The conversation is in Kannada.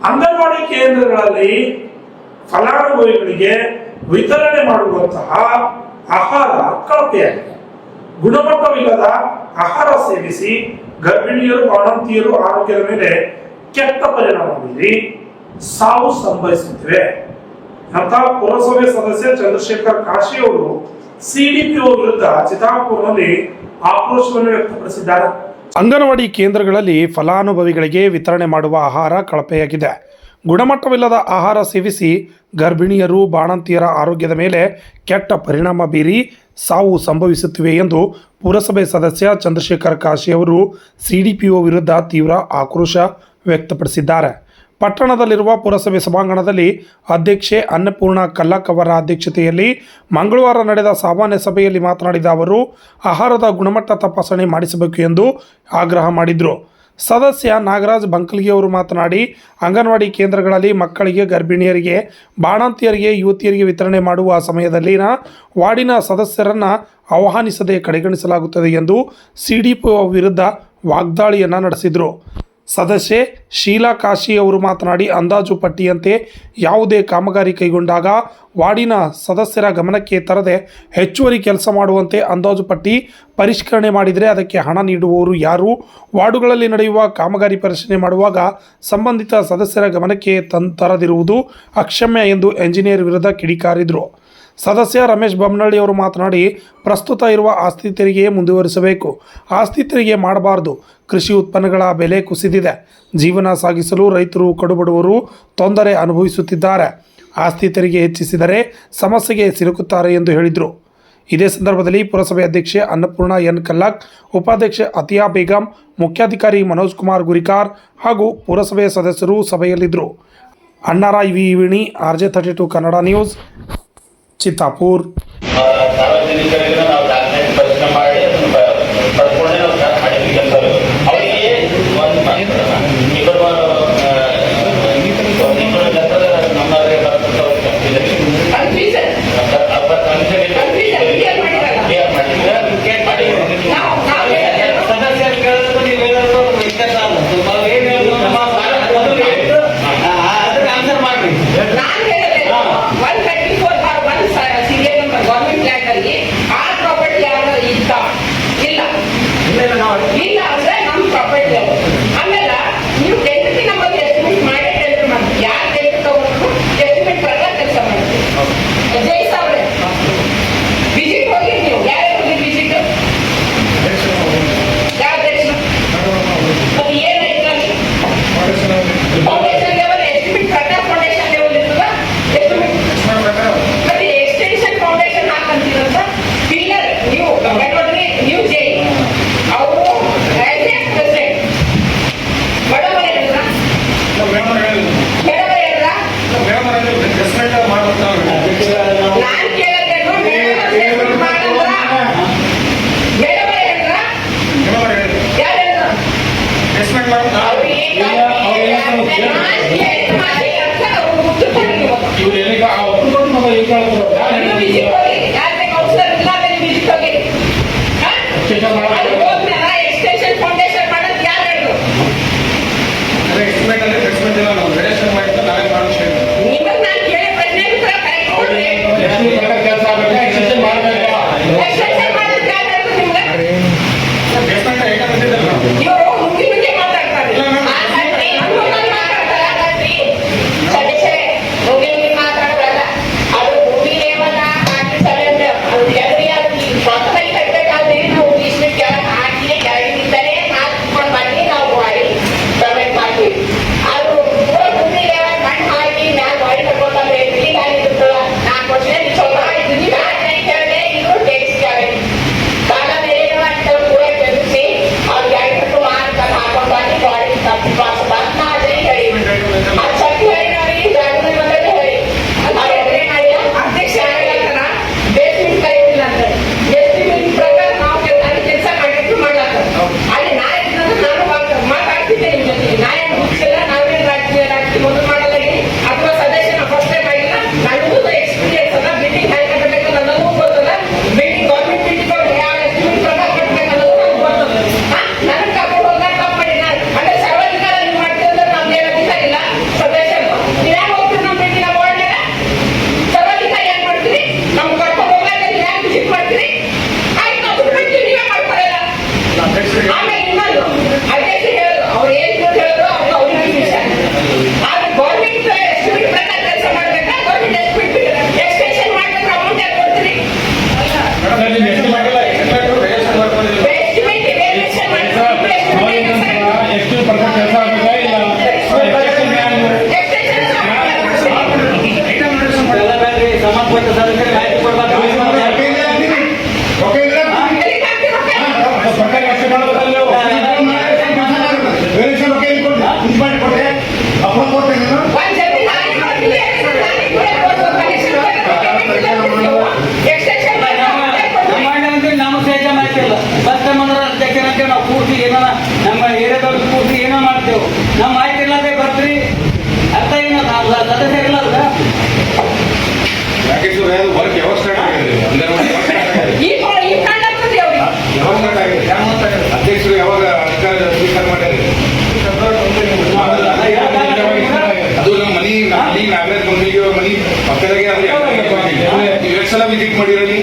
ಅಂಗನವಾಡಿ ಕೇಂದ್ರಗಳಲ್ಲಿ ಫಲಾನುಭವಿಗಳಿಗೆ ವಿತರಣೆ ಮಾಡುವಂತಹ ಆಹಾರ ಕಳಪೆಯಾಗಿದೆ. ಗುಣಮಟ್ಟವಿಲ್ಲದ ಆಹಾರ ಸೇವಿಸಿ ಗರ್ಭಿಣಿಯರು ಬಾಣಂತಿಯರು ಆರೋಗ್ಯದ ಮೇಲೆ ಕೆಟ್ಟ ಪರಿಣಾಮ ಬೀರಿ ಸಾವು ಸಂಭವಿಸುತ್ತಿವೆ ಅಂತ ಪುರಸಭೆ ಸದಸ್ಯ ಚಂದ್ರಶೇಖರ್ ಕಾಶಿ ಅವರು ಸಿಡಿಪಿಒ ವಿರುದ್ಧ ಚಿತ್ತಾಪುರದಲ್ಲಿ ಆಕ್ರೋಶವನ್ನು ವ್ಯಕ್ತಪಡಿಸಿದ್ದಾರೆ. ಅಂಗನವಾಡಿ ಕೇಂದ್ರಗಳಲ್ಲಿ ಫಲಾನುಭವಿಗಳಿಗೆ ವಿತರಣೆ ಮಾಡುವ ಆಹಾರ ಕಳಪೆಯಾಗಿದೆ. ಗುಣಮಟ್ಟವಿಲ್ಲದ ಆಹಾರ ಸೇವಿಸಿ ಗರ್ಭಿಣಿಯರು ಬಾಣಂತಿಯರ ಆರೋಗ್ಯದ ಮೇಲೆ ಕೆಟ್ಟ ಪರಿಣಾಮ ಬೀರಿ ಸಾವು ಸಂಭವಿಸುತ್ತಿವೆ ಎಂದು ಪುರಸಭೆ ಸದಸ್ಯ ಚಂದ್ರಶೇಖರ್ ಕಾಶಿ ಅವರು ಸಿಡಿಪಿಒ ವಿರುದ್ಧ ತೀವ್ರ ಆಕ್ರೋಶ ವ್ಯಕ್ತಪಡಿಸಿದ್ದಾರೆ. ಪಟ್ಟಣದಲ್ಲಿರುವ ಪುರಸಭೆ ಸಭಾಂಗಣದಲ್ಲಿ ಅಧ್ಯಕ್ಷೆ ಅನ್ನಪೂರ್ಣ ಕಲ್ಲಕ್ ಅವರ ಅಧ್ಯಕ್ಷತೆಯಲ್ಲಿ ಮಂಗಳವಾರ ನಡೆದ ಸಾಮಾನ್ಯ ಸಭೆಯಲ್ಲಿ ಮಾತನಾಡಿದ ಅವರು ಆಹಾರದ ಗುಣಮಟ್ಟ ತಪಾಸಣೆ ಮಾಡಿಸಬೇಕು ಎಂದು ಆಗ್ರಹ ಮಾಡಿದರು. ಸದಸ್ಯ ನಾಗರಾಜ್ ಬಂಕಲ್ಗಿ ಅವರು ಮಾತನಾಡಿ ಅಂಗನವಾಡಿ ಕೇಂದ್ರಗಳಲ್ಲಿ ಮಕ್ಕಳಿಗೆ, ಗರ್ಭಿಣಿಯರಿಗೆ, ಬಾಣಂತಿಯರಿಗೆ, ಯುವತಿಯರಿಗೆ ವಿತರಣೆ ಮಾಡುವ ಸಮಯದಲ್ಲಿನ ವಾರ್ಡಿನ ಸದಸ್ಯರನ್ನು ಆಹ್ವಾನಿಸದೆ ಕಡೆಗಣಿಸಲಾಗುತ್ತದೆ ಎಂದು ಸಿಡಿಪಿಒ ವಿರುದ್ಧ ವಾಗ್ದಾಳಿಯನ್ನು ನಡೆಸಿದರು. ಸದಸ್ಯೆ ಶೀಲಾ ಕಾಶಿ ಅವರು ಮಾತನಾಡಿ ಅಂದಾಜು ಪಟ್ಟಿಯಂತೆ ಯಾವುದೇ ಕಾಮಗಾರಿ ಕೈಗೊಂಡಾಗ ವಾರ್ಡಿನ ಸದಸ್ಯರ ಗಮನಕ್ಕೆ ತರದೆ ಹೆಚ್ಚುವರಿ ಕೆಲಸ ಮಾಡುವಂತೆ ಅಂದಾಜು ಪಟ್ಟಿ ಪರಿಷ್ಕರಣೆ ಮಾಡಿದರೆ ಅದಕ್ಕೆ ಹಣ ನೀಡುವವರು ಯಾರು? ವಾರ್ಡುಗಳಲ್ಲಿ ನಡೆಯುವ ಕಾಮಗಾರಿ ಪರಿಶೀಲನೆ ಮಾಡುವಾಗ ಸಂಬಂಧಿತ ಸದಸ್ಯರ ಗಮನಕ್ಕೆ ತರದಿರುವುದು ಅಕ್ಷಮ್ಯ ಎಂದು ಎಂಜಿನಿಯರ್ ವಿರುದ್ಧ ಕಿಡಿಕಾರಿದರು. ಸದಸ್ಯ ರಮೇಶ್ ಬೊಮ್ಮನಹಳ್ಳಿ ಅವರು ಮಾತನಾಡಿ ಪ್ರಸ್ತುತ ಇರುವ ಆಸ್ತಿ ತೆರಿಗೆ ಮುಂದುವರಿಸಬೇಕು, ಆಸ್ತಿ ತೆರಿಗೆ ಮಾಡಬಾರದು. ಕೃಷಿ ಉತ್ಪನ್ನಗಳ ಬೆಲೆ ಕುಸಿದಿದೆ. ಜೀವನ ಸಾಗಿಸಲು ರೈತರು ಕಡುಬಡವರು ತೊಂದರೆ ಅನುಭವಿಸುತ್ತಿದ್ದಾರೆ. ಆಸ್ತಿ ತೆರಿಗೆ ಹೆಚ್ಚಿಸಿದರೆ ಸಮಸ್ಯೆಗೆ ಸಿಲುಕುತ್ತಾರೆ ಎಂದು ಹೇಳಿದರು. ಇದೇ ಸಂದರ್ಭದಲ್ಲಿ ಪುರಸಭೆ ಅಧ್ಯಕ್ಷೆ ಅನ್ನಪೂರ್ಣ ಎನ್ ಕಲ್ಲಕ್, ಉಪಾಧ್ಯಕ್ಷೆ ಅತಿಯಾ ಬೇಗಂ, ಮುಖ್ಯಾಧಿಕಾರಿ ಮನೋಜ್ ಕುಮಾರ್ ಗುರಿಕಾರ್ ಹಾಗೂ ಪುರಸಭೆ ಸದಸ್ಯರು ಸಭೆಯಲ್ಲಿದ್ದರು. Annarai ವಿವಿಣಿ, RJ32 Kannada news, Chittapur. ಸಾರ್ವಜನಿಕರಿಗೆ ನಾವು ದಾಖಲೆ ಪರಿಶೀಲನೆ ಮಾಡಿ ಅದನ್ನು ಪಡ್ಕೊಂಡೆ ನಾವು ಮಾಡಿದ್ವಿ ಕೆಲಸಗಳು. ಅವರಿಗೆ ಒಂದು ಇಲ್ಲ ಅಂದ್ರೆ ನಮ್ಮ ಪ್ರಾಪರ್ಟಿ ಆಮೇಲೆ ನೀವು ಟೆಂಟ್ ನಂಬರ್ ಎಸ್ಟಿಮೇಟ್ ಮಾಡಿ ಟೆಂಟ್ ಮಾಡಿ ಯಾರು ಟೆಂಟ್ ತಗೊಂಡ್ರು ಎಸ್ಟಿಮೇಟ್ ಪ್ರಕಾರ ಕೆಲಸ ಮಾಡ್ತೀವಿ. ಜೈ ಸಾವ್ರೆ ವಿಸಿಟ್ ಹೋಗಿ ನೀವು ಯಾರು ಹೋಗಿ ವಿಸಿಟ್ ಯಾವ ದೇಶ ಅದು ಏನಾಯ್ತು ಫೌಂಡೇಶನ್ ಲೆವೆಲ್ ಎಸ್ಟಿಮೇಟ್ ಪ್ರಕಾರ ಫೌಂಡೇಶನ್ ಲೆವೆಲ್ ಇರ್ತದ ಎಸ್ಟಿಮೇಟ್ ಮತ್ತೆ ಎಕ್ಸ್ಟೆನ್ಷನ್ ಫೌಂಡೇಶನ್ ಹಾಕಂತೀರಂತ ಪಿಲ್ಲರ್ ನೀವು ನೋಡ್ರಿ ನೀವು ಜೈ ಅವರು ಎಕ್ಸ್ಟೆನ್ಷನ್ ಫೌಂಡೇಶನ್ ಮಾಡೋದು ಯಾರು ಹೇಳಿದ್ರು? ನಿಮಗೆ ನಾನು ಕೇಳಿ ಪ್ರಶ್ನೆ ಕರೆಕ್ಟ್ ಕೊಡ್ರಿ. ಎಕ್ಸ್ಟೆನ್ಷನ್ ಮಾಡೋದು ಯಾರು ಹೇಳಿದ್ರು ನಿಮ್ಗೆ? ಇವರು ಮುಂದೆ ಮುಂದೆ ಮಾತಾಡ್ತಾರೆ. ಸದಸ್ಯರೇ ಮುಂದೆ ಮುಂದೆ ಮಾತಾಡೋದಲ್ಲ, ಅದು ಭೂಮಿ ಲೇವಲ್ಲ ಹಾಕಿ ಸಭೆ ಅದು ಎದುರಿ ಸ್ವತಃ ಕಟ್ಟಬೇಕಾದ್ರೆ ನಾವು ಈಸ್ಮೆಂಟ್ ಕೆಳಗೆ ಹಾಕಿ ಕೆಳಗಿನಿಂದಲೇ ಹಾಕಿಕೊಂಡು ಬನ್ನಿ ನಾವು ಮಾಡಿ ಪೇಮೆಂಟ್ ಮಾಡ್ತೀವಿ. ಅದು ಭೂಮಿ ಲೇವಲ್ ಮಣ್ಣು ಹಾಕಿ ಮ್ಯಾಲ ಮಾಡಿ ಕಟ್ಕೊಂಡ್ರೆ ಈಗ ಆಗಿರ್ತಲ್ಲ 4 ವರ್ಷ ಸ್ವಲ್ಪ ಆಯ್ತು. ವಿಸಿಟ್ ಮಾಡಿರಲಿ